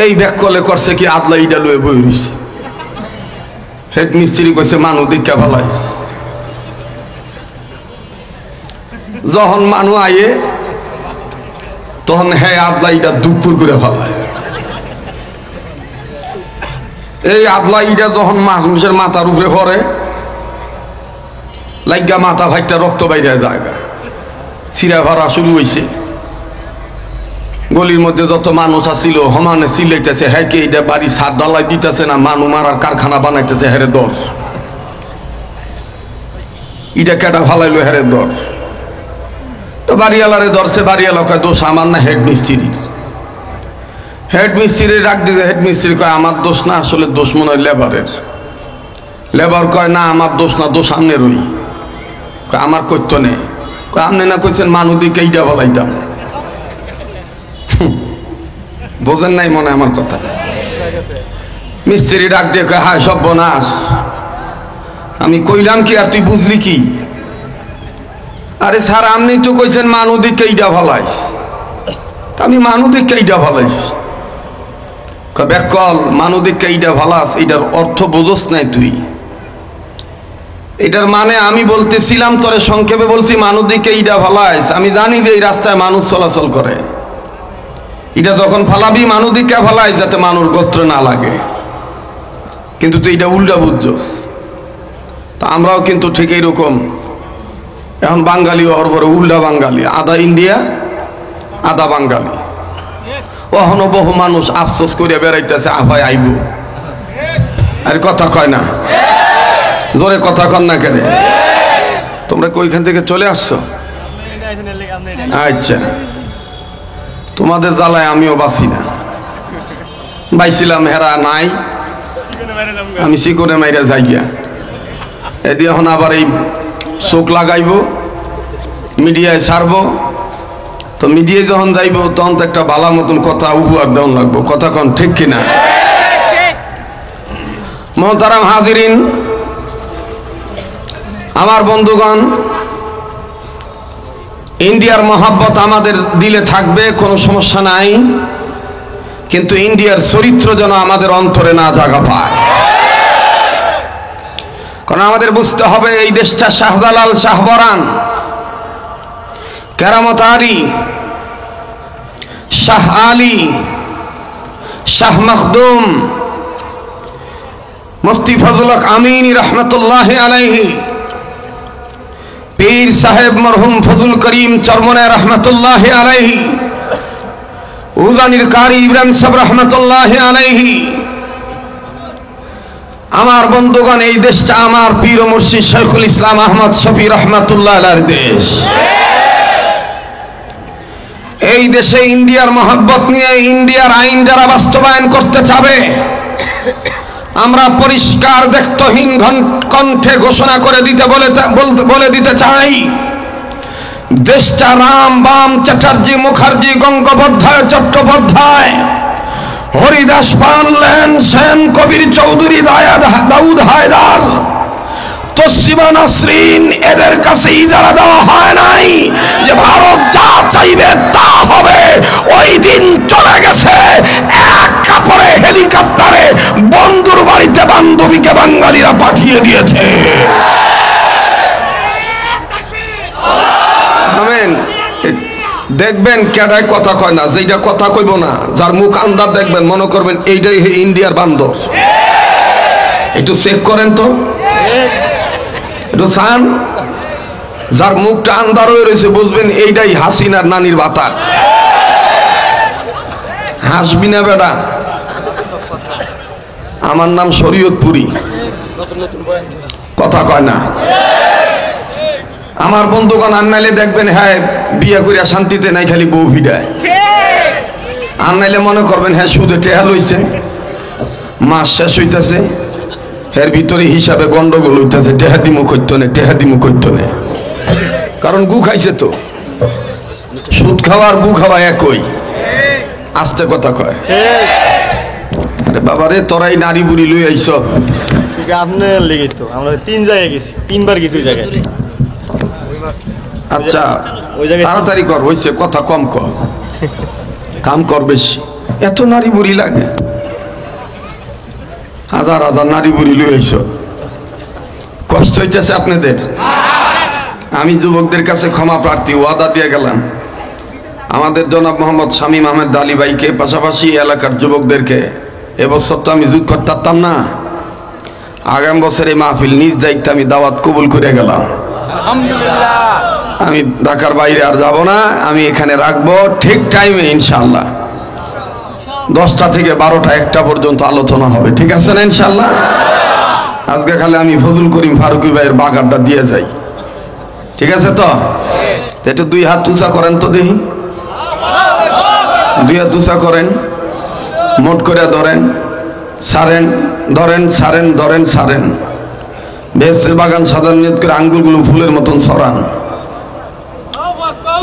এই ব্যাককলে করছে কি আদলা ইটা লয়ে বই রইছে। হেড মিস্ত্রি কইছে মানুষ দেখে ফালাইস। যখন মানুষ আয়ে তখন হ্যাঁ আদলা ইটা দুপুর করে ফালায়। এই আদলা ইটা যখন মানুষের মাথার উপরে পড়ে, লাইগা মাথা ভাইটা রক্ত বাইরে জায়গা চিরা ভরা শুরু হয়েছে। গলির মধ্যে যত মানুষ আসছিল সমানে চিল্লাইতেছে, হ্যাঁ কে এটা বাড়ি ছাদ ঢালাই দিতেছে না মানুষ মারার কারখানা বানাইতেছে, হেরে দর ইটা কেটা ফালাইলো, হেরে দর। তো বাড়িওয়ালারে ধরছে, বাড়িওয়ালা কয় দোষ আমার না হেড মিস্ত্রির। হেড মিস্ত্রি ডাক দিয়েছে, হেড মিস্ত্রি কয় আমার দোষ না, আসলে দোষ মনে হয় লেবারের। লেবার কয় না আমার দোষ না, দোষ আমনেরই। কয় আমার কইত নেই, কয় আমনে না কইছেন মানুষ দিকে এইটা বলাইতাম। বোঝেন নাই মনে আমার কথা। মিস্ত্রি ডাক দিয়ে কয় হায় সর্বনাশ, আমি কইলাম কি আর তুই বুঝলি কি? আরে স্যার আপনি তো কইছেন মানুষ দিকে এইটা ভালাইস, আমি মানুষ দিকে এইটা ভালাইস। ব্যাকল মানুষ দিকে এইটা ভালাস, এটার অর্থ বোঝস নাই তুই। এটার মানে আমি বলতেছিলাম তোরে সংক্ষেপে বলছি মানুষ দিকে এইটা ভালাইস। আমি জানি যে এই রাস্তায় মানুষ চলাচল করে, এটা যখন ফালাবি মানুষ দিকে ফালাইস যাতে মানুষ গোত্র না লাগে, কিন্তু তুই এটা উল্টা বুঝছস। তা আমরাও কিন্তু ঠিক এইরকম এখন বাঙালি হওয়ার পরে উল্টা বাঙালি, আধা ইন্ডিয়া আধা বাঙালি। ওখানে বহু মানুষ আফসোস করে বেড়াইতেছে আভাই আইব, আর কথা কয় না, জোরে কথা কন না কেন? তোমরা কইখান থেকে চলে আসছো? আচ্ছা, তোমাদের জ্বালায় আমিও বাঁচি না, বাইছিলাম হেরা নাই, আমি শিকড়ে মাইরা যাইয়া এদি এখন আবার এই চোখ লাগাইব, মিডিয়ায় ছাড়বো। তো মিডিয়ায় যখন যাইব তখন তো একটা ভালো মতন কথা উপহার দেওয়া লাগবো, কথা কন ঠিক কিনা? মোহতারাম হাজিরিন, আমার বন্ধুগণ, ইন্ডিয়ার মহাব্বত আমাদের দিলে থাকবে, কোনো সমস্যা নাই, কিন্তু ইন্ডিয়ার চরিত্র যেন আমাদের অন্তরে না জায়গা পায়। কারণ আমাদের বুঝতে হবে এই দেশটা শাহজালাল, শাহবরান, কেরামত আলী, শাহ আলী, শাহ মখদুম, মুফতি ফজল হক আমিনী রহমতুল্লাহ আলাইহি, পীর সাহেব মরহুম ফজল করিম চরমনে রহমতুল্লাহ আলাইহি, উজানির কারি ইব্রাহিম সাহেব রহমতুল্লাহ আলাইহি। আমার বন্ধুগণ, এই দেশটা আমার পীর ও মুর্শিদ শাইখুল ইসলাম আহমদ শফি রহমতুল্লাহ আলাইহির দেশ। এই দেশে ইন্ডিয়ার মহব্বত নিয়ে ইন্ডিয়ার আইন যারা বাস্তবায়ন করতে চাবে, আমরা পরিষ্কার দেখতহীন কণ্ঠে ঘোষণা করে বলে দিতে চাই, দেশটা রাম, বাম, চ্যাটার্জি, মুখার্জি, গঙ্গোপাধ্যায়, চট্টোপাধ্যায়, হরিদাস পাল, লেন সেন, কবির চৌধুরী, দাউদ হায়দার, তসলিমা নাসরিন, এদের কাছে ইজারা দেওয়া হয় নাই যে ভারত যা চাইবে তা হবে। ওই দিন চলে গেছে, এক কাপড়ে হেলিকপ্টারে বন্ধুর বাড়িতে বান্ধবীকে বাঙালিরা পাঠিয়ে দিয়েছে। আমেন। দেখবেন কেডায় কথা কয় না, যেটা কথা কইব না, যার মুখ আন্দার দেখবেন মনে করবেন এইটাই ইন্ডিয়ার বান্দর। একটু চেক করেন তো, একটু চান। যার মুখটা আন্ধার হয়ে রয়েছে বুঝবেন এইটাই হাসিনার নানির বাতার। হাসবি না বেটা। আমার নাম শরীয়তপুরি, কথা কয় না। আমার বন্ধুগণ আননাইলে দেখবেন হ্যাঁ বিয়ে করিয়া শান্তিতে নাই, খালি বউ ভিড়ায়। আননাইলে মনে করবেন হ্যাঁ সুদে টেহা লইছে, মাস শেষ হইতেছে, এর ভিতরে হিসাবে গন্ডগোল হইতেছে, টেহা দিমু করতো না, টেহা দিমু করতো না। কারণ গু খাইছে তো, সুদ খাওয়া আর গু খাওয়া একই। আস্তে কথা কয়। আরে বাবা রে, তোরাই নারী বুড়ি লই আইছ। আপনার লেগে তো আমরা 3 জায়গায় গেছি, 3 বার গেছি ওই জায়গায়। আচ্ছা তাড়াতাড়ি কর, হইছে কথা কম কর, কাম কর বেশি। এত নারী বুড়ি লাগে? হাজার হাজার নারী বুড়ি লই আইছ, কষ্ট হইতেছে আপনাদের? আমি যুবকদের কাছে ক্ষমা প্রার্থী, ওয়াদা দিয়ে গেলাম আমাদের জনাব মোহাম্মদ শামীম আহমেদ আলী ভাইকে, পাশাপাশি এলাকার যুবকদেরকে। এবছর তো আমি যুদ্ধ করতাম না, আগামী বছর এই মাহফিল নিজ দায়িত্বে আমি দাওয়াত কবুল করে গেলাম। আমি ঢাকার বাইরে আর যাব না, আমি এখানে রাখবো ঠিক টাইমে ইনশাআল্লাহ। 10টা থেকে 12টা 1টা পর্যন্ত আলোচনা হবে, ঠিক আছে না ইনশাআল্লাহ? আজকে খালি আমি ফজল করিম ফারুকি ভাইয়ের বাগানটা দিয়ে যাই, ঠিক আছে তো? একটু 2 হাত উঁচা করেন তো দেখি, 2 হাত উঁচা করেন, মোট করে ধরেন, সারেন, ধরেন, সারেন, ধরেন, সারেন। বেহেশতের বাগান সাজার নিয়ত করে আঙ্গুলগুলো ফুলের মতন ছড়ান।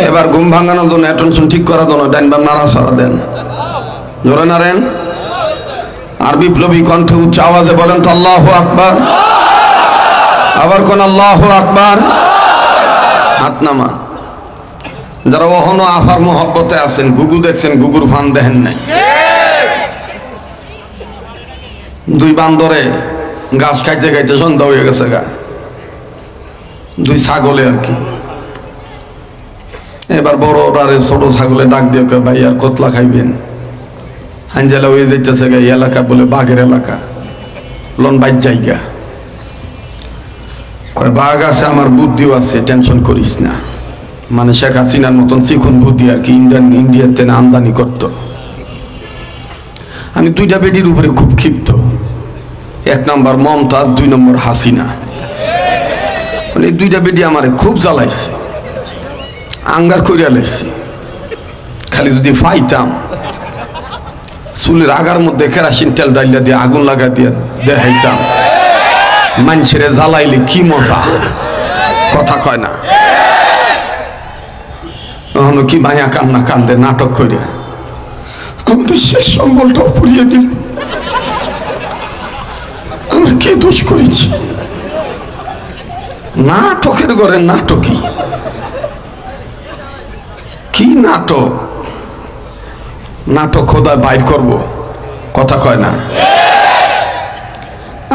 এবার ঘুম ভাঙানোর জন্য, অ্যাটেনশন ঠিক করার জন্য ডাইন বাম নাড়া ছড়া দেন, ধরে নাড়েন। আর বিপ্লবী কণ্ঠে উচ্চ আওয়াজে বলেন তো আল্লাহু আকবার। আবার কোন আল্লাহু আকবার। হাত নামান। যারা ওহনো আফার মহব্বতে আছেন, গুগু দেখছেন, গুগুর ফান দেখেন নাই। 2 বান্দরে গাছ খাইতে খাইতে সন্ধ্যা হয়ে গেছে গা, 2 ছাগলে আর কি। এবার বড় ওটারে ছোট ছাগলে ডাক দিয়ে কয় ভাই আর কতলা খাইবেন? হাঞ্জালা হয়ে যাইতেছে গা, এই এলাকা বলে বাঘের এলাকা, লন বাইর জায়গা। কয় বাঘ আছে, আমার বুদ্ধিও আছে, টেনশন করিস না। মানে শেখ হাসিনার মতন চিকুন বুদ্ধি আর কি, ইন্ডিয়াতে না আমদানি করতো। আমি 2টা বেডির উপরে খুব ক্ষিপ্ত, 1 নম্বর মমতাজ, 2 নম্বর হাসিনা। মানে 2টা বেডি আমারে খুব জ্বালাইছে, আঙ্গার করিয়া লাইছে। খালি যদি পাইতাম চুলের আগার মধ্যে কেরাসিন তেল ডাইলা দিয়ে আগুন লাগা দিয়ে দেখাইতাম মানুষের জ্বালাইলে কি মজা, কথা কয় না। কখনো কি মায়া কান্না কান্দে নাটক করে আমাদের শেষ সম্বলটাও পুড়িয়ে দিল। আমরা কে দোষ করেছি? নাটকের ঘরে নাটকই, কি নাটক? নাটক খোদা বাইর করব, কথা কয় না।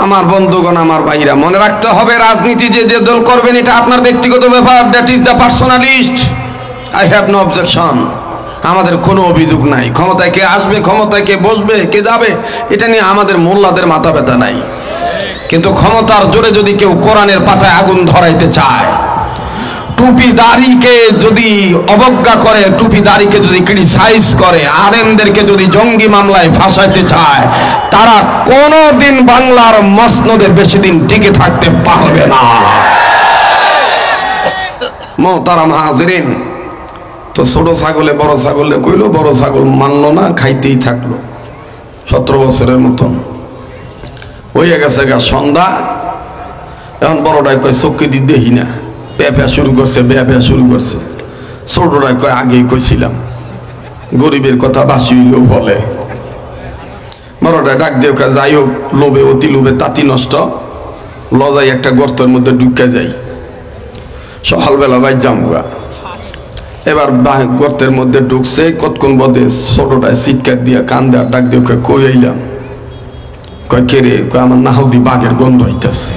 আমার বন্ধুগণ, আমার ভাইরা, মনে রাখতে হবে রাজনীতি যে যে দল করবেন এটা আপনার ব্যক্তিগত ব্যাপার, that is the personalist. I have no objection, আমাদের কোনো অভিযোগ নাই। ক্ষমতায় কে আসবে, ক্ষমতায় কে বসবে, কে যাবে, এটা নিয়ে আমাদের মোল্লাদের মাথা ব্যথা নাই। কিন্তু ক্ষমতার জোরে যদি কেউ কোরআনের পাতায় আগুন ধরাইতে চায়, টুপি দাড়িকে যদি অবজ্ঞা করে, টুপি দাড়িকে যদি ক্রিটিসাইজ করে, আলেমদেরকে যদি জঙ্গি মামলায় ফাঁসাইতে চায়, তারা কোনোদিন বাংলার মসনদে বেশি দিন টিকে থাকতে পারবে না। মোহতারাম হাজরিন, তো ছোট ছাগলে বড় ছাগলে কইলো, বড় ছাগল মানলো না, খাইতেই থাকলো 17 বছরের মতন। হয়ে গেছে গা সন্ধ্যা, এখন বড়টাই কয় চক্কি দি দেখি না, পেঁপা শুরু করছে, বেয়া শুরু করছে। ছোটটাই কয় আগেই কইছিলাম, গরিবের কথা বাসি হইলেও বলে। বড়টাই ডাক দিয়ে কয় যাই হোক, লোভে অতি লোভে তাঁতি নষ্ট, লজাই একটা গর্তের মধ্যে ঢুকে যাই, সকালবেলা বাই জামগা। এবার গর্তের মধ্যে ঢুকছে, কতক্ষণ বদে ছোটটায় চিৎকার দিয়া কান দেওয়ার ডাক দিয়ে কই আইলাম। কয় কে রে? কয় আমার নাহদি বাঘের গন্ধ হইতেছে।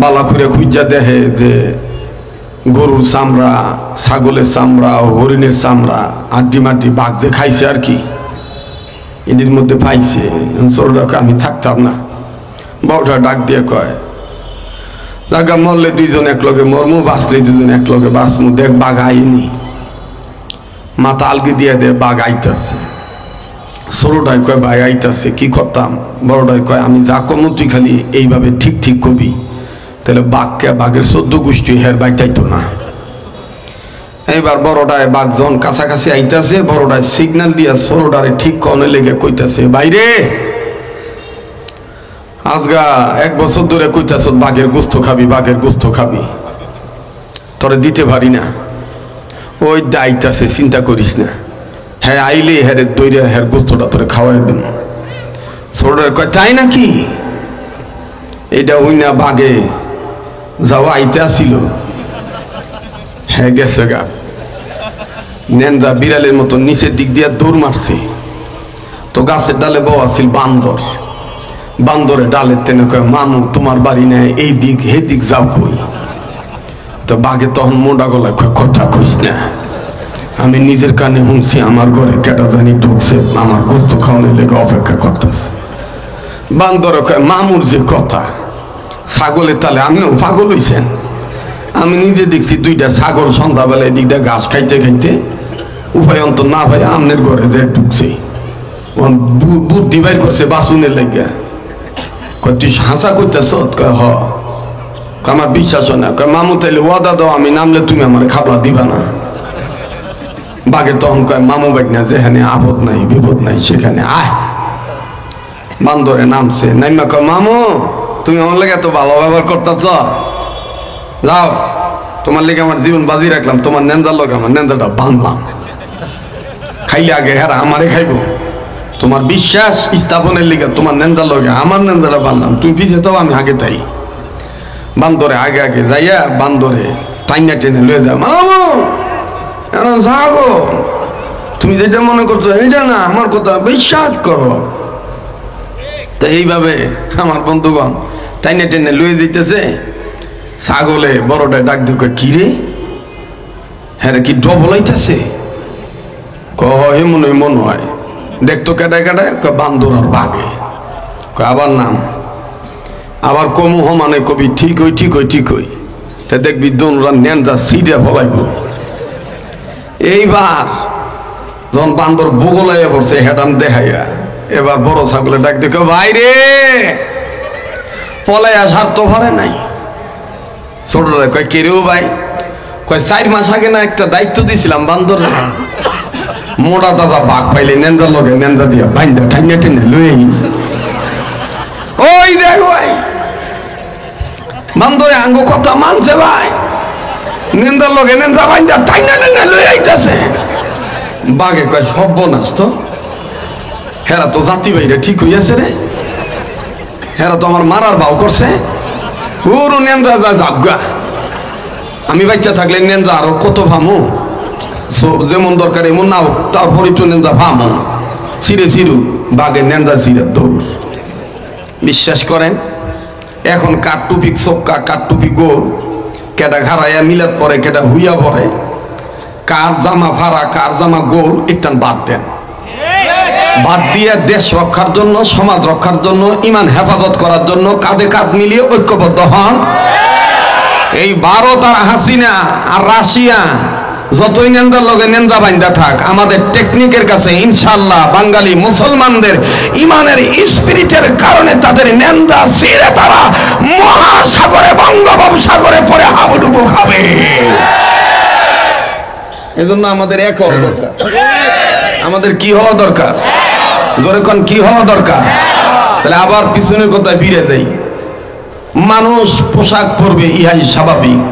বালা করে খুঁজা দেখে যে গরুর চামড়া, ছাগলের চামড়া, হরিণের চামড়া, হাড্ডি মাড্ডি বাঘ যে খাইছে আর কি, এটির মধ্যে পাইছে। ছোটটাকে আমি থাকতাম না, বউটা ডাক দিয়ে কয়, লাগা মরলে দুইজন এক লগে মরমু, বাঁচলে দুজন এক লগে বাঁচমু, দেখ বাঘ আইনি। মাথা আলগি দিয়ে দে, বাঘ আইতাছে। ছোটটাই কয় ভাই আইতাছে, কি করতাম? বড়টাই কয় আমি যা কমু তুই খালি এইভাবে ঠিক ঠিক কবি, তাহলে বাঘকে বাঘের 14 গোষ্ঠী হের বাইতাইতো না। এইবার বড়টায় বাঘ যখন কাছাকাছি আইতাছে, বড়টায় সিগন্যাল দিয়া ছোটটারে ঠিক কনে লেগে কইতাছে, বাইরে আজগা 1 বছর ধরে কইতাছ বাঘের গোস্ত খাবি, বাঘের গোস্ত খাবি, তোরে দিতে পারি না। ওই দায়িত্বে চিন্তা করিস না, হ্যাঁ আইলে হ্যাঁ দৈরে হ্যাঁ গোস্তটা তোরে খাওয়াই দেব। ছোটটার কয় তাই নাকি? এইটা হই না বাঘে যাওয়া আইতে আসিল, হ্যাঁ গেছে গা। নেন্দা বিড়ালের মতো নিচের দিক দিয়ে দৌড় মারছে, তো গাছের ডালে বউ আসিল বান্দর। বান্দরে ডালের তেনে কয় মামু তোমার বাড়ি নেয় এই দিক হে দিক যাও কই? তো বাঘে তখন মোটা গলায় কয় কথা কইস না, আমি নিজের কানে শুনছি আমার ঘরে কেটা জানি ঢুকছে, আমার গোস্ত খাওয়ানোর লেগে অপেক্ষা করতেছে। বান্দর কয় মামুর যে কথা, ছাগলের তালে আপনিও পাগল হইছেন? আমি নিজে দেখছি 2টা ছাগল সন্ধ্যাবেলায় দিক দিয়ে ঘাস খাইতে খাইতে উপায় অন্ত না ভাই আমনের ঘরে যে ঢুকছে, বুদ্ধি বাইর করছে বাসুনের লেগে। কয় তুই হাসা করতেছ? কয় হ। আমার বিশ্বাস হয় না। কয় মামু তাইলে ওয়াদা দাও আমি নামলে তুমি আমার খাবলা দিবা না। বাঘে তখন কয় মামু বাইক না, যেখানে আপদ নাই বিপদ নাই সেখানে আয়। বান্দরে নামছে, নাইমা কয় মামু তুমি আমার লেগে এত ভালো ব্যবহার করতেছ, যাও তোমার লেগে আমার জীবন বাজি রাখলাম, তোমার নেন্দার লোক আমার নেন্দাটা বাঁধলাম, খাইলে আগে হ্যাঁ আমারে খাইব। তোমার বিশ্বাস স্থাপনের লিগে তোমার নেন্দার লগে আমার নেন্দাটা বাঁধলাম, তুমি পিছিয়ে তো আমি আগে তাই। বান্দরে আগে আগে যাইয়া বান্দরে টাইনা টেনে লয়ে যা, মামু এখন যাগো, তুমি যেটা মনে করছো এইটা না, আমার কথা বিশ্বাস করো। তো এইভাবে আমার বন্ধুগণ টাইনে টেনে লয়ে যেতেছে। ছাগলে বড়টায় ডাক দিয়ে কি রে, হ্যাঁ কি ডবলাইতেছে? কয় মনে হয় দেখতো কেটায় কেটায়? বান্দর আর বাঘে। আবার নাম, আবার কমু মানে কবি ঠিক হই ঠিক হই ঠিক হই, তা দেখবি দোনরা নেন্দা সিডে ফলাইব। এইবার যখন বান্দর বগলাইয়া পড়ছে হেডাম দেখাইয়া, এবার বড় ছাগলে ডাক দেখো ভাইরে পলাইয়া সার তো ভরে নাই। ছোটরা কয় কেরেও ভাই? কয় 4 মাস আগে না একটা দায়িত্ব দিয়েছিলাম বান্দর, মোটা দাদা বাঘ পাইলে নেন্দার লগে নেন্দা দিয়া বাইন্দা ঠাইনা টেনে লয়ে ওই দেখ ভাই বান্দরে আঙ্গ কথা মানছে ভাই, নেন্দার লগে নেন্দা বাইন্দা ঠাইনা টেনে লয়ে আইতাছে। বাঘে কয় সর্বনাশ তো, হেরা তো জাতি ভাইরে ঠিক হইয়াছে রে, হেরা তো আমার মারার ভাও করছে। হুরু নেন্দা যা যাগা, আমি বাচ্চা থাকলে নেন্দা আরো কত ভামু, যেমন দরকার এমন না হোক, তারপর একটু নেন্দা ভামু, ছিঁড়ে ছিড়ু বাঘে নেন্দা ছিঁড়ে দৌড়। বিশ্বাস করেন এখন কাঠটুপি চক্কা কাঠটুপি গোল, কেটা ঘাড়াইয়া মিলাত পরে, কেটা হুইয়া পরে, কার জামা ফাড়া কার জামা গোল একটান বাদ দেন। বাদ দিয়ে দেশ রক্ষার জন্য, সমাজ রক্ষার জন্য, ইমান হেফাজত করার জন্য কাঁধে কাঁধ মিলিয়ে ঐক্যবদ্ধ হন। এই ভারত আর হাসিনা আর রাশিয়া যতই নেন্দার লগে নেন্দা বাইন্দা থাক, আমাদের টেকনিকের কাছে ইনশাআল্লাহ বাঙালি মুসলমানদের ইমানের স্পিরিটের কারণে তাদের নেন্দা ছিঁড়ে তারা মহাসাগরে বঙ্গোপসাগরে পড়ে হাবুডুবু খাবে। এজন্য আমাদের এক হওয়া দরকার। আমাদের কি হওয়া দরকার? জোরে কোন কি হওয়া দরকার? তাহলে আবার পিছনের কথায় ফিরে যাই। মানুষ পোশাক পরবে ইহাই স্বাভাবিক,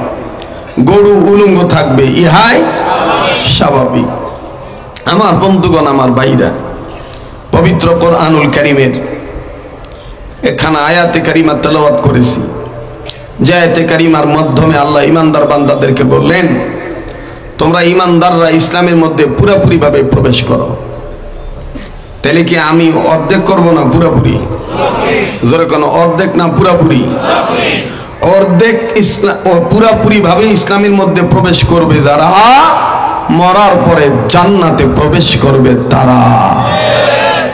গরু উলঙ্গ থাকবে ইহাই স্বাভাবিক। আমার বন্ধুগণ, আমার ভাইরা, পবিত্র কোরআনুল কারীমের এখানে আয়াতে কারিমা তেলাওয়াত করেছি, যে আয়াতে কারিমার মাধ্যমে আল্লাহ ইমানদার বান্দাদেরকে বললেন, তোমরা ইমানদাররা ইসলামের মধ্যে পুরোপুরি ভাবে প্রবেশ করো। তাহলে কি আমি অর্ধেক করব না পুরোপুরি? জোরে কোনো অর্ধেক না পুরোপুরি? অর্ধেক ইসলাম পুরোপুরি ভাবে ইসলামের মধ্যে প্রবেশ করবে যারা, মরার পরে জান্নাতে প্রবেশ করবে তারা।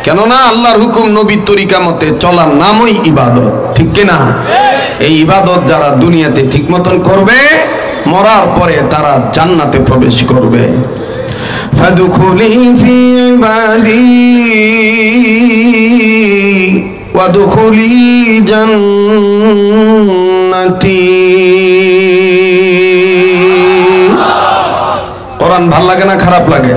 কেননা আল্লাহর হুকুম নবীর তরিকা মতে চলার নামই ইবাদত। ঠিক কিনা? এই ইবাদত যারা দুনিয়াতে ঠিক মতন করবে মরার পরে তারা জান্নাতে প্রবেশ করবে। ফাদখুলি ফি ইবাদি ওয়াদখুলি জান্নাতি। কোরআন ভাল লাগে না খারাপ লাগে?